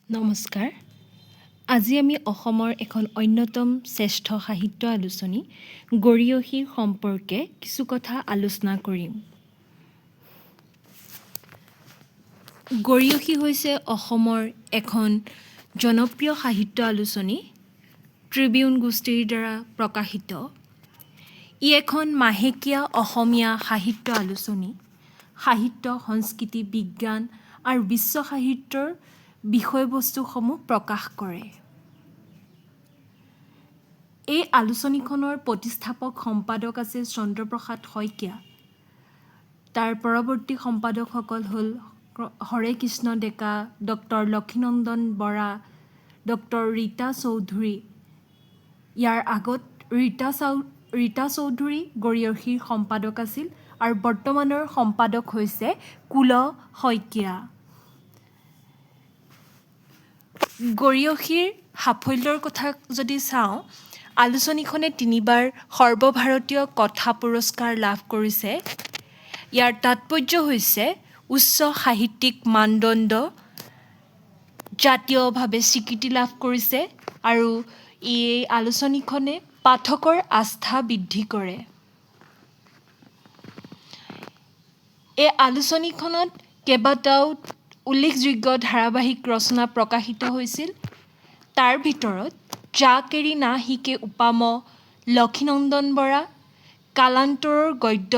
নমস্কাৰ। আজি আমি অসমৰ এখন অন্যতম শ্ৰেষ্ঠ সাহিত্য আলোচনী গৰিয়সীৰ সম্পৰ্কে কিছু কথা আলোচনা কৰিম। গৰিয়সী হৈছে অসমৰ এখন জনপ্ৰিয় সাহিত্য আলোচনী ট্ৰিবিউন গোষ্ঠীৰ দ্বাৰা প্ৰকাশিত। ই এখন মাহেকীয়া অসমীয়া সাহিত্য আলোচনী। সাহিত্য, সংস্কৃতি, বিজ্ঞান আৰু বিশ্ব সাহিত্যৰ বিষয়বস্তুসমূহ প্ৰকাশ কৰে। এই আলোচনীখনৰ প্ৰতিষ্ঠাপক সম্পাদক আছিল চন্দ্ৰপ্ৰসাদ শইকীয়া। তাৰ পৰৱৰ্তী সম্পাদকসকল হ'ল হৰে কৃষ্ণ ডেকা, ডক্টৰ লক্ষীনন্দন বৰা, ডক্টৰ ৰীতা চৌধুৰী। ইয়াৰ আগত ৰীতা চৌধুৰী গৰিয়সীৰ সম্পাদক আছিল আৰু বৰ্তমানৰ সম্পাদক হৈছে কুল শইকীয়া। গৰিয়সীৰ সাফল্যৰ কথা যদি চাওঁ, আলোচনীখনে 3বাৰ সৰ্বভাৰতীয় কথা পুৰস্কাৰ লাভ কৰিছে। ইয়াৰ তাৎপৰ্য হৈছে উচ্চ সাহিত্যিক মানদণ্ড জাতীয়ভাৱে স্বীকৃতি লাভ কৰিছে আৰু এই আলোচনীখনে পাঠকৰ আস্থা বৃদ্ধি কৰে। এই আলোচনীখনত কেইবাটাও উল্লেখযোগ্য ধাৰাবাহিক ৰচনা প্ৰকাশিত হৈছিল। তাৰ ভিতৰত যাক এৰি না শিকে উপাম, লক্ষীনন্দন বৰা, কালান্তৰৰ গদ্য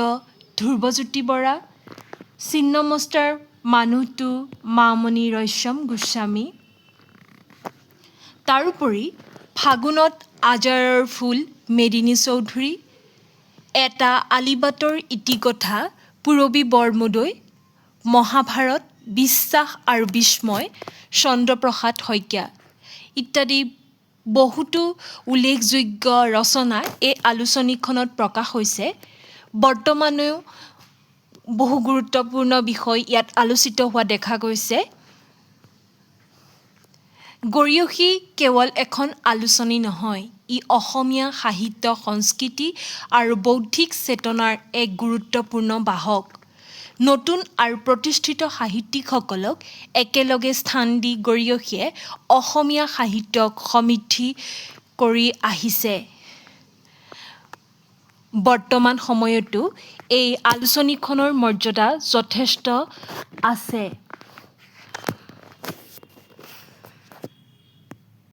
ধ্ৰুৱজ্যোতি বৰা, ছিন্নমস্তাৰ মানুহটো মামণি ৰয়ছম গোস্বামী। তাৰোপৰি ফাগুনত আজাৰৰ ফুল মেদিনী চৌধুৰী, এটা আলিবাটৰ ইতিকথা পূৰবী বৰমুদৈ, মহাভাৰত বিশ্বাস আৰু বিস্ময় চন্দ্ৰপ্ৰসাদ শইকীয়া ইত্যাদি বহুতো উল্লেখযোগ্য ৰচনা এই আলোচনীখনত প্ৰকাশ হৈছে। বৰ্তমানেও বহু গুৰুত্বপূৰ্ণ বিষয় ইয়াত আলোচিত হোৱা দেখা গৈছে। গৰিয়সী কেৱল এখন আলোচনী নহয়, ই অসমীয়া সাহিত্য, সংস্কৃতি আৰু বৌদ্ধিক চেতনাৰ এক গুৰুত্বপূৰ্ণ বাহক। নতুন আৰু প্ৰতিষ্ঠিত সাহিত্যিকসকলক একেলগে স্থান দি গৰিয়সীয়ে অসমীয়া সাহিত্যক সমৃদ্ধি কৰি আহিছে। বৰ্তমান সময়তো এই আলোচনীখনৰ মৰ্যাদা যথেষ্ট আছে।